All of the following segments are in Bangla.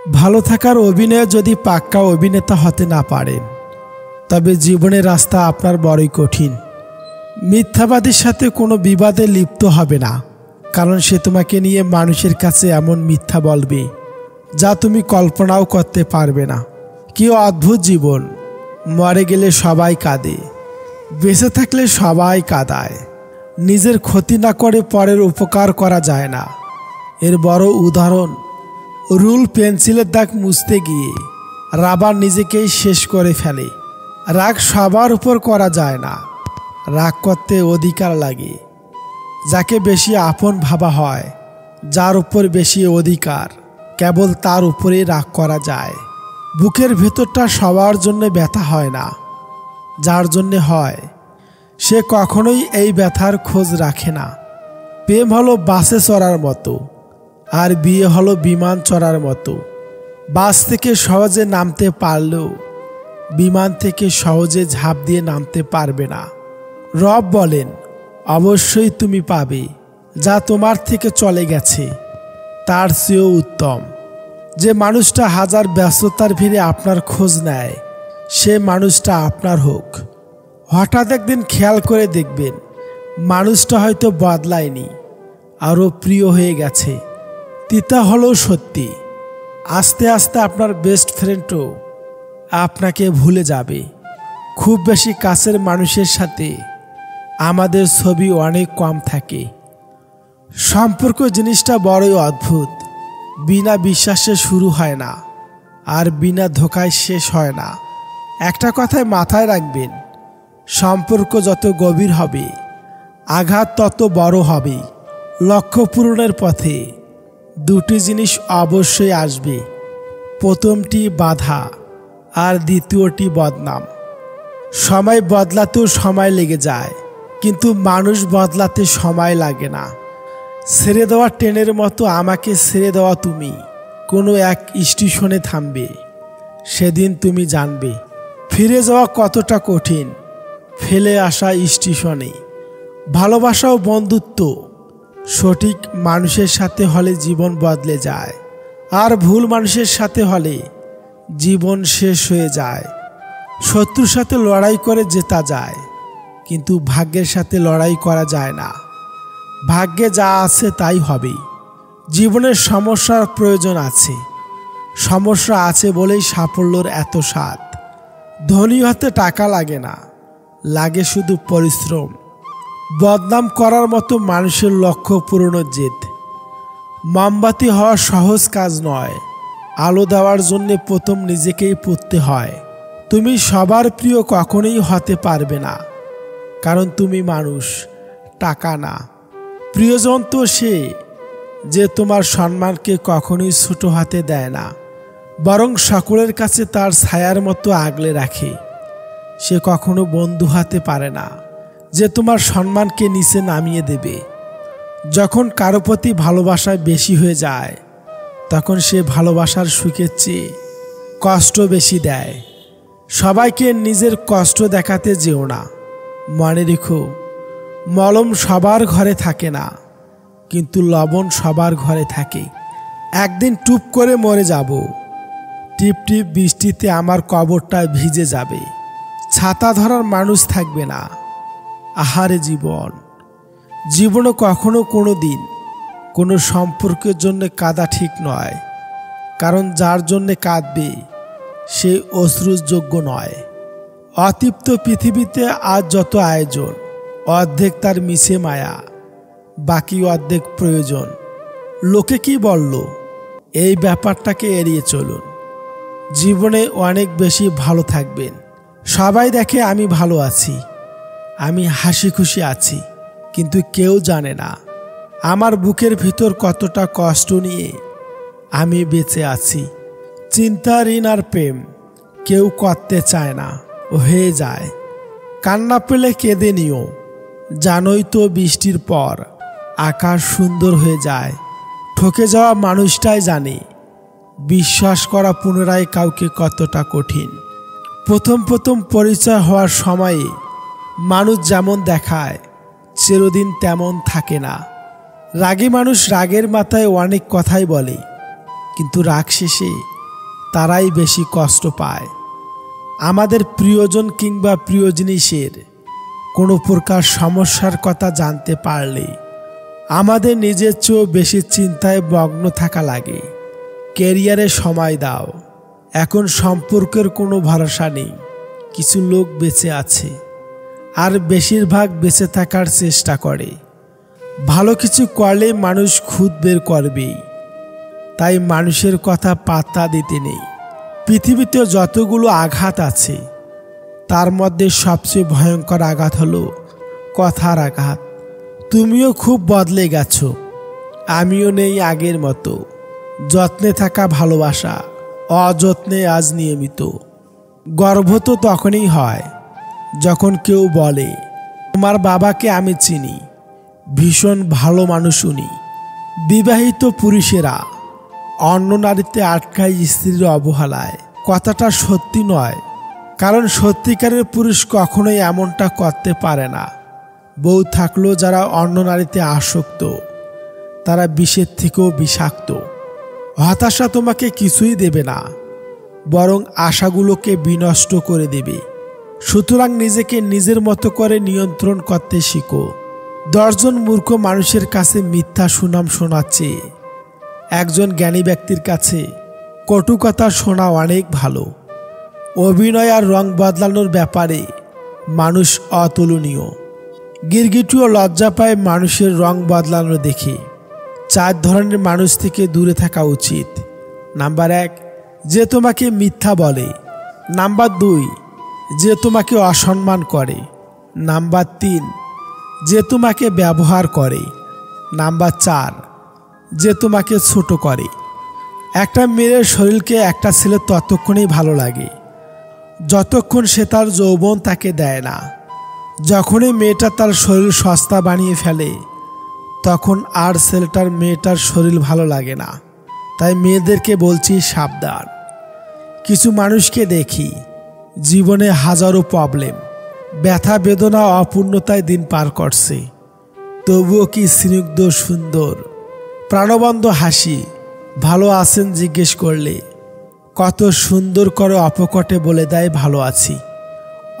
ভালো থাকার অভিনয়ে যদি পাক্কা অভিনেতা হতে না পারেন তবে জীবনের রাস্তা আপনার বড়ই কঠিন। মিথ্যাবাদীর সাথে কোনো বিবাদে লিপ্ত হবে না, কারণ সে তোমাকে নিয়ে মানুষের কাছে এমন মিথ্যা বলবে যা তুমি কল্পনাও করতে পারবে না। কি অদ্ভুত জীবন! মরে গেলে সবাই কাঁদে, বেঁচে থাকলে সবাই কাঁদায়। নিজের ক্ষতি না করে পরের উপকার করা যায় না। এর বড় উদাহরণ রুল পেন্সিলের দাগ মুছতে গিয়ে রাবার নিজেকেই শেষ করে ফেলে। রাগ সবার উপর করা যায় না, রাগ করতে অধিকার লাগে। যাকে বেশি আপন ভাবা হয়, যার উপর বেশি অধিকার, কেবল তার উপরেই রাগ করা যায়। বুকের ভেতরটা সবার জন্য ব্যথা হয় না, যার জন্যে হয় সে কখনোই এই ব্যথার খোঁজ রাখে না। প্রেম হলো বাসে চড়ার মতো, আর বিয়ে হলো বিমান চড়ার মতো। বাস থেকে সহজে নামতে পারলেও বিমান থেকে সহজে ঝাঁপ দিয়ে নামতে পারবে না। রব বলেন, অবশ্যই তুমি পাবে যা তোমার থেকে চলে গেছে তার চেয়েও উত্তম। যে মানুষটা হাজার ব্যস্ততার ভিড়ে আপনার খোঁজ নেয়, সে মানুষটা আপনার হোক। হঠাৎ একদিন খেয়াল করে দেখবেন মানুষটা হয়তো বদলায়নি, আরও প্রিয় হয়ে গেছে। তিতা হলেও সত্যি, আস্তে আস্তে আপনার বেস্ট ফ্রেন্ডও আপনাকে ভুলে যাবে। খুব বেশি কাছের মানুষের সাথে আমাদের ছবি অনেক কম থাকে। সম্পর্ক জিনিসটা বড়ই অদ্ভুত। বিনা বিশ্বাসে শুরু হয় না, আর বিনা ধোকায় শেষ হয় না। একটা কথায় মাথায় রাখবেন, সম্পর্ক যত গভীর হবে আঘাত তত বড় হবে। লক্ষ্য পূরণের পথে দুটি জিনিস অবশ্যই আসবে। প্রথমটি বাধা, আর দ্বিতীয়টি বদনাম। সময় বদলাতেও সময় লেগে যায়, কিন্তু মানুষ বদলাতে সময় লাগে না। ছেড়ে দেওয়া ট্রেনের মতো আমাকে ছেড়ে দেওয়া তুমি কোনো এক স্টেশনে থামবে। সেদিন তুমি জানবে ফিরে যাওয়া কতটা কঠিন, ফেলে আসা স্টেশনে। ভালোবাসা ও বন্ধুত্ব সঠিক মানুষের সাথে হলে জীবন বদলে যায়, আর ভুল মানুষের সাথে হলে জীবন শেষ হয়ে যায়। শত্রুর সাথে লড়াই করে জেতা যায়, কিন্তু ভাগ্যের সাথে লড়াই করা যায় না। ভাগ্যে যা আছে তাই হবে। জীবনের সমস্যার প্রয়োজন আছে, সমস্যা আছে বলেই সাফল্যের এত স্বাদ। ধনী হতে টাকা লাগে না, লাগে শুধু পরিশ্রম। বদনাম করার মতো মানুষের লক্ষ্য পূরণের জেদ। মোমবাতি হওয়া সহজ কাজ নয়, আলো দেওয়ার জন্য প্রথম নিজেকেই পুড়তে হয়। তুমি সবার প্রিয় কখনোই হতে পারবে না, কারণ তুমি মানুষ, টাকা না। প্রিয়জন তো সে যে তোমার সম্মানকে কখনোই ছোট হাতে দেয় না, বরং সকলের কাছে তার ছায়ার মতো আগলে রাখে। সে কখনো বন্ধু হতে পারে না যে তোমার সম্মানকে নিচে নামিয়ে দেবে। যখন কারো প্রতি ভালোবাসা বেশি হয়ে যায়, তখন সে ভালোবাসার সুখের চেয়ে কষ্ট বেশি দেয়। সবাইকে নিজের কষ্ট দেখাতে যেও না। মনে রেখো, মলম সবার ঘরে থাকে না, কিন্তু লবণ সবার ঘরে থাকে। একদিন টুপ করে মরে যাব, টিপ টিপ বৃষ্টিতে আমার কবরটা ভিজে যাবে। ছাতা ধরার মানুষ থাকবে না। আহারে জীবন! জীবনে কখনো কোনো দিন কোনো সম্পর্কের জন্য কাঁদা ঠিক নয়, কারণ যার জন্যে কাঁদবে সে অশ্রুর যোগ্য নয়। অতৃপ্ত পৃথিবীতে আজ যত আয়োজন, অর্ধেক তার মিছে মায়া, বাকি অর্ধেক প্রয়োজন। লোকে কি বলল, এই ব্যাপারটাকে এড়িয়ে চলুন। জীবনে অনেক বেশি ভালো থাকবেন। সবাই দেখে আমি ভালো আছি, আমি হাসি খুশি আছি, কিন্তু কেউ জানে না আমার বুকের ভিতর কতটা কষ্ট নিয়ে আমি বেঁচে আছি। চিন্তা, ঋণ আর প্রেম কেউ করতে চায় না, হয়ে যায়। কান্না পেলে কেঁদে নিও, জানোই তো বৃষ্টির পর আকাশ সুন্দর হয়ে যায়। ঠকে যাওয়া মানুষটাই জানে বিশ্বাস করা পুনরায় কাউকে কতটা কঠিন। প্রথম প্রথম পরিচয় হওয়ার সময়ে মানুষ যেমন দেখায় চিরদিন তেমন থাকে না। রাগী মানুষ রাগের মাথায় অনেক কথাই বলে, কিন্তু রাগ শেষে তারাই বেশি কষ্ট পায়। আমাদের প্রিয়জন কিংবা প্রিয় জিনিসের কোনো প্রকার সমস্যার কথা জানতে পারলে আমাদের নিজের চেয়েও বেশি চিন্তায় মগ্ন থাকা লাগে। ক্যারিয়ারে সময় দাও। এখন সম্পর্কের কোনো ভরসা নেই। কিছু লোক বেঁচে আছে, আর বেশিরভাগ বেঁচে থাকার চেষ্টা করে। ভালো কিছু করলে মানুষ খুদ বের করবেই, তাই মানুষের কথা পাত্তা দিতে নেই। পৃথিবীতে যতগুলো আঘাত আছে তার মধ্যে সবচেয়ে ভয়ঙ্কর আঘাত হলো কথার আঘাত। তুমিও খুব বদলে গেছো, আমিও নেই আগের মতো। যত্নে থাকা ভালোবাসা, অযত্নে আজ নিয়মিত। গর্ব তো তখনই হয় যখন কেউ বলে, তোমার বাবাকে আমি চিনি, ভীষণ ভালো মানুষ উনি। বিবাহিত পুরুষেরা অন্য নারীতে আটকায় স্ত্রীর অবহেলায়। কথাটা সত্যি নয়, কারণ সত্যিকারের পুরুষ কখনোই এমনটা করতে পারে না। বউ থাকলেও যারা অন্য নারীতে আসক্ত তারা বিষের থেকেও বিষাক্ত। হতাশা তোমাকে কিছুই দেবে না, বরং আশাগুলোকে বিনষ্ট করে দেবে। সুতরাং নিজেকে নিজের মতো করে নিয়ন্ত্রণ করতে শিখো। 10 জন মূর্খ মানুষের কাছে মিথ্যা সুনাম শোনাচ্ছে একজন জ্ঞানী ব্যক্তির কাছে কটু কথা শোনা অনেক ভালো। অভিনয় আর রং বদলানোর ব্যাপারে মানুষ অতুলনীয়। গিরগিটিও লজ্জা পায় মানুষের রং বদলানো দেখে। 4 ধরনের মানুষ থেকে দূরে থাকা উচিত। নাম্বার 1, যে তোমাকে মিথ্যা বলে। নাম্বার 2, যে তোমাকে অসম্মান করে। নাম্বার 3, যে তোমাকে ব্যবহার করে। নাম্বার 4, যে তোমাকে ছোট করে। একটা মেয়ের শরীরকে একটা ছেলে ততক্ষণই ভালো লাগে যতক্ষণ সে তার যৌবন তাকে দেয় না। যখনই মেয়েটা তার শরীর সস্তা বানিয়ে ফেলে তখন আর ছেলেটার মেয়েটার শরীর ভালো লাগে না। তাই মেয়েদেরকে বলছি সাবধান। কিছু মানুষকে দেখি জীবনে হাজারো প্রবলেম, ব্যথা বেদনা অপূর্ণতায় দিন পার করছে, তবুও কি স্নিগ্ধ সুন্দর প্রাণবন্ত হাসি। ভালো আছেন জিজ্ঞেস করলে কত সুন্দর করে অপকটে বলে দেয় ভালো আছি,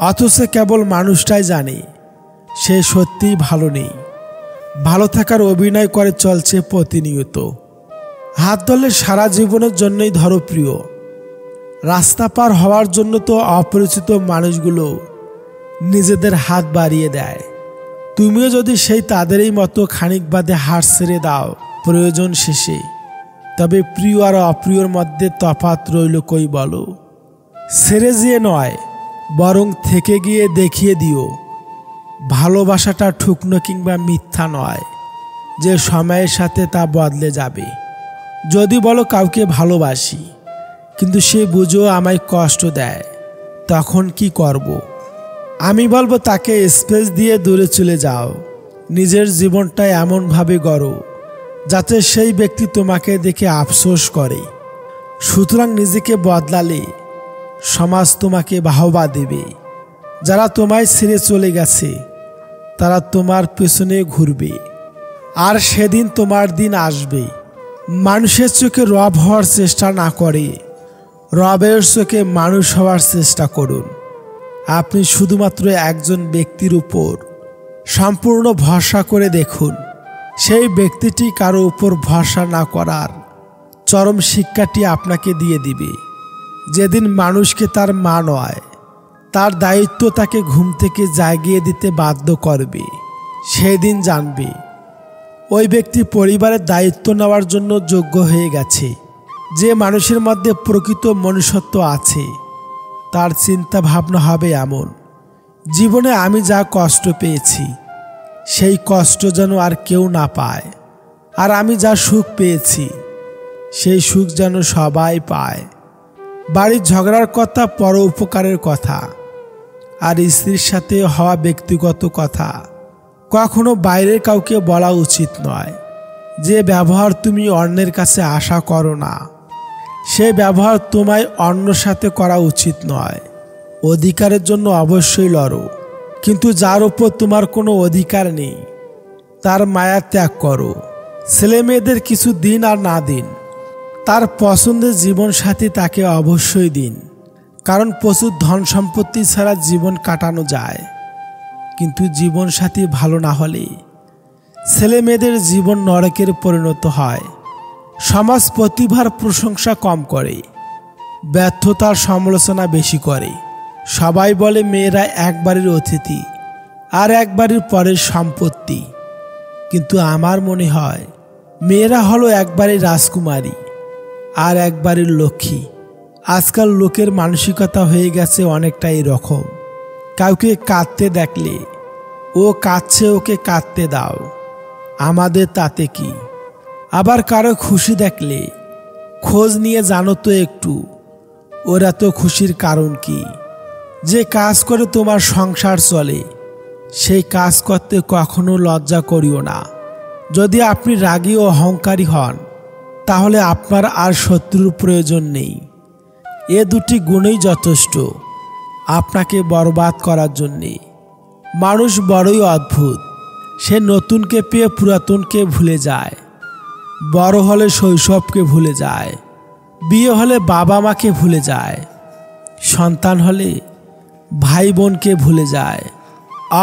অথচ কেবল মানুষটাই জানে সে সত্যিই ভালো নেই। ভালো থাকার অভিনয় করে চলছে প্রতিনিয়ত। হাত ধরলে সারা জীবনের জন্যই ধরো প্রিয়। রাস্তা পার হওয়ার জন্য তো অপরিচিত মানুষগুলো নিজেদের হাত বাড়িয়ে দেয়। তুমিও যদি সেই তাদেরই মতো খানিক বাদে হাত ছেড়ে দাও প্রয়োজন শেষে, তবে প্রিয় আর অপ্রিয়র মধ্যে তফাৎ রইল কই বলো? ছেড়ে যেয়ে নয়, বরং থেকে গিয়ে দেখিয়ে দিও ভালোবাসাটা ঠুকনো কিংবা মিথ্যা নয়, যে সময়ের সাথে তা বদলে যাবে। যদি বলো কাউকে ভালোবাসি কিন্তু সে বুঝেও আমায় কষ্ট দেয়, তখন কি করব? আমি বলবো তাকে স্পেস দিয়ে দূরে চলে যাও। নিজের জীবনটা এমনভাবে গড়ো যাতে সেই ব্যক্তি তোমাকে দেখে আফসোস করে। সুতরাং নিজেকে বদলালে সমাজ তোমাকে বাহবা দেবে। যারা তোমায় ছেড়ে চলে গেছে তারা তোমার পেছনে ঘুরবে, আর সেদিন তোমার দিন আসবে। মানুষের চোখে রব হওয়ার চেষ্টা না করে রবের চোখে মানুষ হওয়ার চেষ্টা করুন। আপনি শুধুমাত্র একজন ব্যক্তির উপর সম্পূর্ণ ভরসা করে দেখুন, সেই ব্যক্তিটি কারো উপর ভরসা না করার চরম শিক্ষাটি আপনাকে দিয়ে দিবে। যেদিন মানুষকে তার মা নয়, তার দায়িত্ব তাকে ঘুম থেকে জাগিয়ে দিতে বাধ্য করবে, সেদিন জানবে ওই ব্যক্তি পরিবারের দায়িত্ব নেওয়ার জন্য যোগ্য হয়ে গেছে। যে মানুষের মধ্যে প্রকৃত মনুষ্যত্ব আছে তার চিন্তা ভাবনা হবে এমন, জীবনে আমি যা কষ্ট পেয়েছি সেই কষ্ট যেন আর কেউ না পায়, আর আমি যা সুখ পেয়েছি সেই সুখ যেন সবাই পায়। বাড়ির ঝগড়ার কথা পর উপকারের কথা, আর স্ত্রীর সাথে হওয়া ব্যক্তিগত কথা কখনো বাইরের কাউকে বলা উচিত নয়। যে ব্যবহার তুমি অন্যের কাছে আশা করো না, সে ব্যবহার তোমায় অন্যর সাথে করা উচিত নয়। অধিকারের জন্য অবশ্যই লড়ো, কিন্তু যার উপর তোমার কোনো অধিকার নেই তার মায়া ত্যাগ করো। ছেলে মেয়েদের কিছু দিন আর না দিন, তার পছন্দের জীবনসাথী তাকে অবশ্যই দিন, কারণ প্রচুর ধন সম্পত্তি ছাড়া জীবন কাটানো যায়, কিন্তু জীবনসাথী ভালো না হলে ছেলে মেয়েদের জীবন নরকের পরিণত হয়। সমাজ প্রতিভার প্রশংসা কম করে, ব্যর্থতার সমালোচনা বেশি করে। সবাই বলে মেয়েরা একবারের অতিথি আর একবারের পরের সম্পত্তি, কিন্তু আমার মনে হয় মেয়েরা হলো একবারের রাজকুমারী আর একবারের লক্ষ্মী। আজকাল লোকের মানসিকতা হয়ে গেছে অনেকটা এরকম, কাউকে কাঁদতে দেখলে ও কাঁদছে, ওকে কাঁদতে দাও, আমাদের তাতে কি। আবার কারো খুশি দেখলে খোঁজ নিয়ে জানো তো একটু, ওরা তো খুশির কারণ কি। যে কাজ করে তোমার সংসার চলে সেই কাজ করতে কখনো লজ্জা করিও না। যদি আপনি রাগী ও অহংকারী হন তাহলে আপনার আর শত্রুর প্রয়োজন নেই। এ দুটি গুণই যথেষ্ট আপনাকে বরবাদ করার জন্যে। মানুষ বড়ই অদ্ভুত, সে নতুনকে পেয়ে পুরাতনকে ভুলে যায়, বড় হলে শৈশবকে ভুলে যায়, বিয়ে হলে বাবা মাকে ভুলে যায়, সন্তান হলে ভাই বোনকে ভুলে যায়,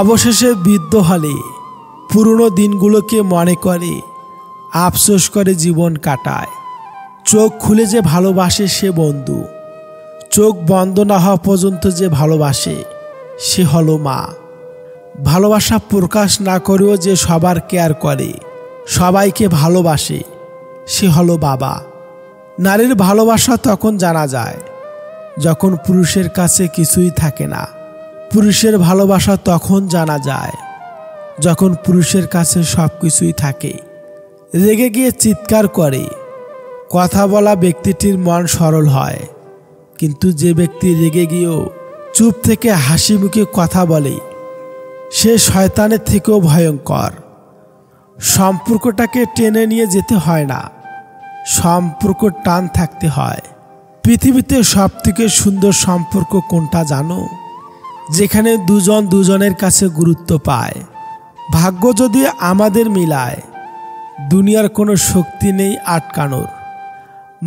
অবশেষে বৃদ্ধ হলে পুরনো দিনগুলোকে মনে করে আফসোস করে জীবন কাটায়। চোখ খুলে যে ভালোবাসে সে বন্ধু, চোখ বন্ধ না হওয়া পর্যন্ত যে ভালোবাসে সে হলো মা। ভালোবাসা প্রকাশ না করেও যে সবার কেয়ার করে, সবাইকে ভালোবাসে সে হলো বাবা। নারীর ভালোবাসা তখন জানা যায় যখন পুরুষের কাছে কিছুই থাকে না। পুরুষের ভালোবাসা তখন জানা যায় যখন পুরুষের কাছে সব কিছুই থাকে। রেগে গিয়ে চিৎকার করে কথা বলা ব্যক্তিটির মন সরল হয়, কিন্তু যে ব্যক্তি রেগে গিয়েও চুপ থেকে হাসি মুখে কথা বলে সে শয়তানের থেকেও ভয়ঙ্কর। সম্পর্কটাকে টেনে নিয়ে যেতে হয় না, সম্পর্ক টান থাকতে হয়। পৃথিবীতে সব থেকে সুন্দর সম্পর্ক কোনটা জানো? যেখানে দুজন দুজনের কাছে গুরুত্ব পায়। ভাগ্য যদি আমাদের মিলায় দুনিয়ার কোনো শক্তি নেই আটকানোর।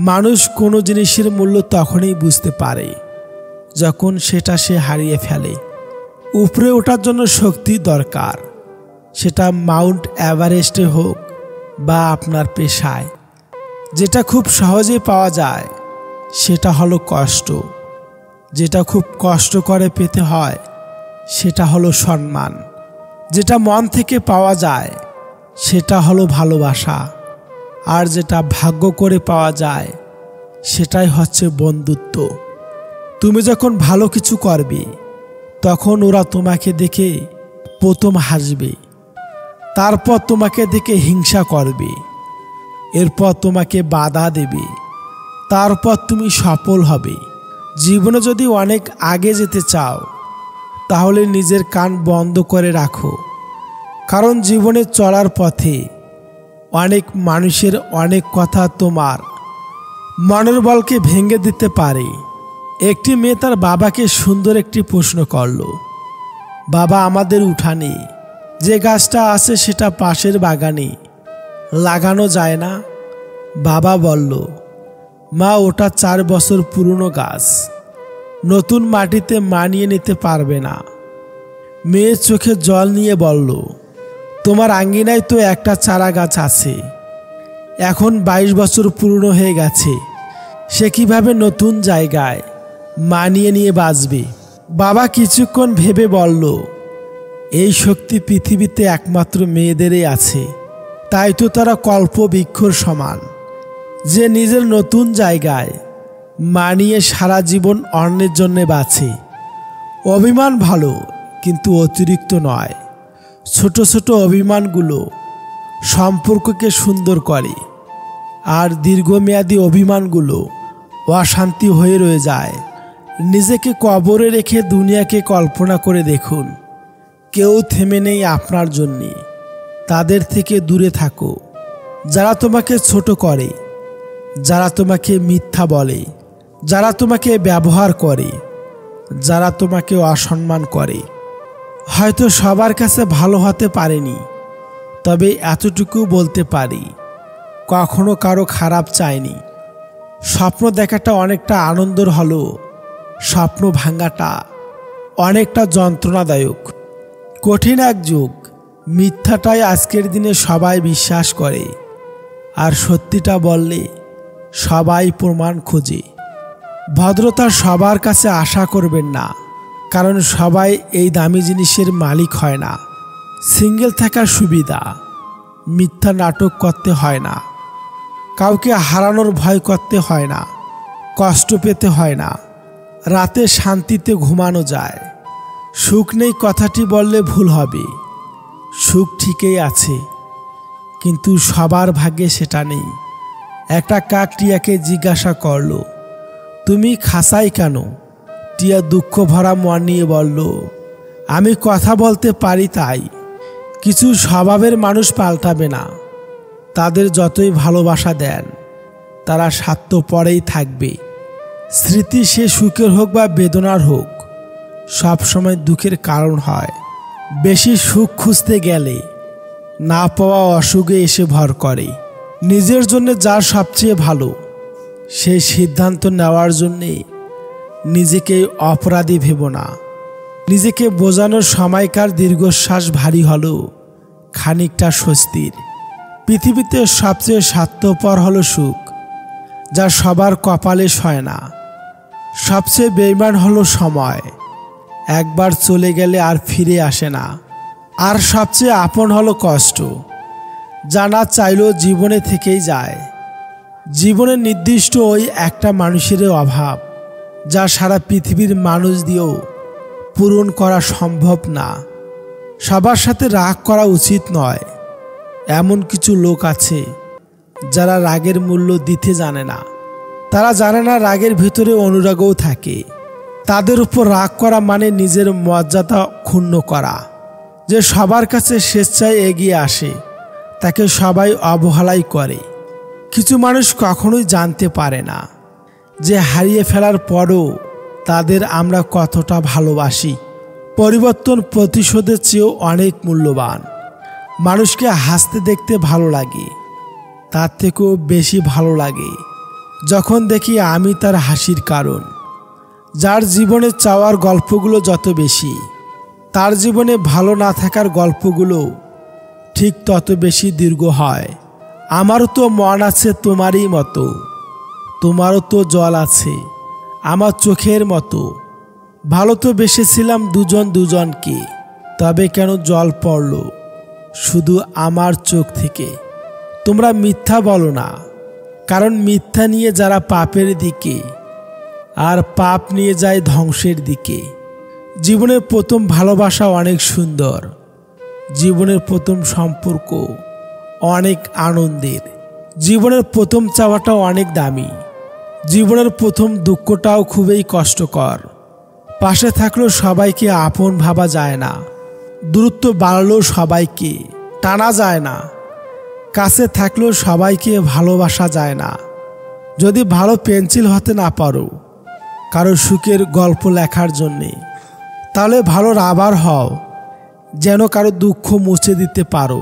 মানুষ কোনো জিনিসের মূল্য তখনই বুঝতে পারে যখন সেটা সে হারিয়ে ফেলে। উপরে ওঠার জন্য শক্তি দরকার, সেটা মাউন্ট এভারেস্টে হোক বা আপনার পেশায়। যেটা খুব সহজে পাওয়া যায় সেটা হলো কষ্ট, যেটা খুব কষ্ট করে পেতে হয় সেটা হলো সম্মান, যেটা মন থেকে পাওয়া যায় সেটা হলো ভালোবাসা, আর যেটা ভাগ্য করে পাওয়া যায় সেটাই হচ্ছে বন্ধুত্ব। তুমি যখন ভালো কিছু করবে তখন ওরা তোমাকে দেখে প্রথম হাসবে, তারপর তোমাকে দেখে হিংসা করবে, এরপর তোমাকে বাধা দেবে, তারপর তুমি সফল হবে। জীবনে যদি অনেক আগে যেতে চাও তাহলে নিজের কান বন্ধ করে রাখো, কারণ জীবনে চলার পথে অনেক মানুষের অনেক কথা তোমার মনের বলকে ভেঙে দিতে পারে। একটি মেয়ে তার বাবাকে সুন্দর একটি প্রশ্ন করল, বাবা, আমাদের উঠানে যে গাছটা আছে সেটা পাশের বাগানে লাগানো যায় না? বাবা বলল, মা, ওটা 4 বছর পুরনো গাছ, নতুন মাটিতে মানিয়ে নিতে পারবে না। মেয়ের চোখে জল নিয়ে বলল, তোমার আঙ্গিনায় তো একটা চারা গাছ আছে, এখন 22 বছর পুরনো হয়ে গেছে, সে কিভাবে নতুন জায়গায় মানিয়ে নিয়ে বাঁচবে? বাবা কিছুক্ষণ ভেবে বলল, এই শক্তি পৃথিবীতে একমাত্র মেয়েদেরই আছে, তাই তো তারা কল্পবৃক্ষর সমান, যে নিজের নতুন জায়গায় মানিয়ে সারা জীবন অন্যের জন্য বাঁচে। অভিমান ভালো, কিন্তু অতিরিক্ত নয়। ছোট ছোট অভিমানগুলো সম্পর্ককে সুন্দর করে, আর দীর্ঘমেয়াদী অভিমানগুলো অশান্তি হয়ে রয়ে যায়। নিজেকে কবরে রেখে দুনিয়াকে কল্পনা করে দেখুন, কেউ থেমে নেই আপনার জন্যে। তাদের থেকে দূরে থাকো যারা তোমাকে ছোট করে, যারা তোমাকে মিথ্যা বলে, যারা তোমাকে ব্যবহার করে, যারা তোমাকে অসম্মান করে। হয়তো সবার কাছে ভালো হতে পারেনি, তবে এতটুকু বলতে পারি, কখনো কারো খারাপ চাইনি। স্বপ্ন দেখাটা অনেকটা আনন্দের হলেও স্বপ্ন ভাঙাটা অনেকটা যন্ত্রণাদায়ক। কঠিন এক যুগ। মিথ্যাটাই আজকের দিনে সবাই বিশ্বাস করে, আর সত্যিটা বললে সবাই প্রমাণ খোঁজে। ভদ্রতা সবার কাছে আশা করবেন না, কারণ সবাই এই দামি জিনিসের মালিক হয় না। সিঙ্গেল থাকার সুবিধা, মিথ্যা নাটক করতে হয় না, কাউকে হারানোর ভয় করতে হয় না, কষ্ট পেতে হয় না, রাতে শান্তিতে ঘুমানো যায়। সুখ নেই কথাটি বললে ভুল হবে। সুখ ঠিকই আছে, কিন্তু সবার ভাগ্যে সেটা নেই। একটা কাক টিয়াকে জিজ্ঞাসা করল, তুমি খাসাই কেন? টিয়া দুঃখ ভরা মন নিয়ে বলল, আমি কথা বলতে পারি তাই। কিছু স্বভাবের মানুষ পাল্টাবে না। তাদের যতই ভালোবাসা দেন, তারা স্বার্থপরেই থাকবে। স্মৃতি সে সুখের হোক বা বেদনার হোক, সবসময় দুঃখের কারণ হয়। বেশি সুখ খুঁজতে গেলে না পাওয়া অসুখে এসে ভর করে। নিজের জন্য যার সবচেয়ে ভালো, সেই সিদ্ধান্ত নেওয়ার জন্যে নিজেকে অপরাধী ভেবো না। নিজেকে বোঝানোর সময়কার দীর্ঘশ্বাস ভারী হলেও খানিকটা স্বস্তির। পৃথিবীতে সবচেয়ে স্বার্থপর হলো সুখ, যা সবার কপালে সয় না। সবচেয়ে বেইমান হলো সময়, একবার চলে গেলে আর ফিরে আসে না। আর সবচেয়ে আপন হলো কষ্ট, যা না চাইলেও জীবনে থেকেই যায়। জীবনে নির্দিষ্ট ওই একটা মানুষের অভাব, যা সারা পৃথিবীর মানুষ দিয়েও পূরণ করা সম্ভব না। সবার সাথে রাগ করা উচিত নয়। এমন কিছু লোক আছে যারা রাগের মূল্য দিতে জানে না। তারা জানে না রাগের ভিতরে অনুরাগও থাকে। তাদের উপর রাগ করা মানে নিজের মর্যাদা ক্ষুণ্ণ করা। যে সবার কাছে স্বেচ্ছায় এগিয়ে আসে, তাকে সবাই অবহেলাই করে। কিছু মানুষ কখনোই জানতে পারে না যে হারিয়ে ফেলার পরও তাদের আমরা কতটা ভালোবাসি। পরিবর্তন প্রতিশোধের চেয়েও অনেক মূল্যবান। মানুষকে হাসতে দেখতে ভালো লাগে, তার থেকেও বেশি ভালো লাগে যখন দেখি আমি তার হাসির কারণ। যার জীবনে চাওয়ার গল্পগুলো যত বেশি, তার জীবনে ভালো না থাকার গল্পগুলো ঠিক তত বেশি দীর্ঘ হয়। আমারও তো মন আছে তোমারই মতো, তোমারও তো জল আছে আমার চোখের মতো। ভালো তো বেসেছিলাম দুজন দুজনকে, তবে কেন জল পড়ল শুধু আমার চোখ থেকে? তোমরা মিথ্যা বলো না, কারণ মিথ্যা নিয়ে যারা পাপের দিকে, আর পাপ নিয়ে যায় ধ্বংসের দিকে। জীবনের প্রথম ভালোবাসা অনেক সুন্দর, জীবনের প্রথম সম্পর্ক অনেক আনন্দের, জীবনের প্রথম চাওয়াটাও অনেক দামি, জীবনের প্রথম দুঃখটাও খুবই কষ্টকর। পাশে থাকলেও সবাইকে আপন ভাবা যায় না, দূরত্ব বাড়লেও সবাইকে টানা যায় না, কাছে থাকলেও সবাইকে ভালোবাসা যায় না। যদি ভালো পেন্সিল হতে না পারো কারো সুখের গল্প লেখার জন্যে, তাহলে ভালো রাবার হও, যেন কারো দুঃখ মুছে দিতে পারো।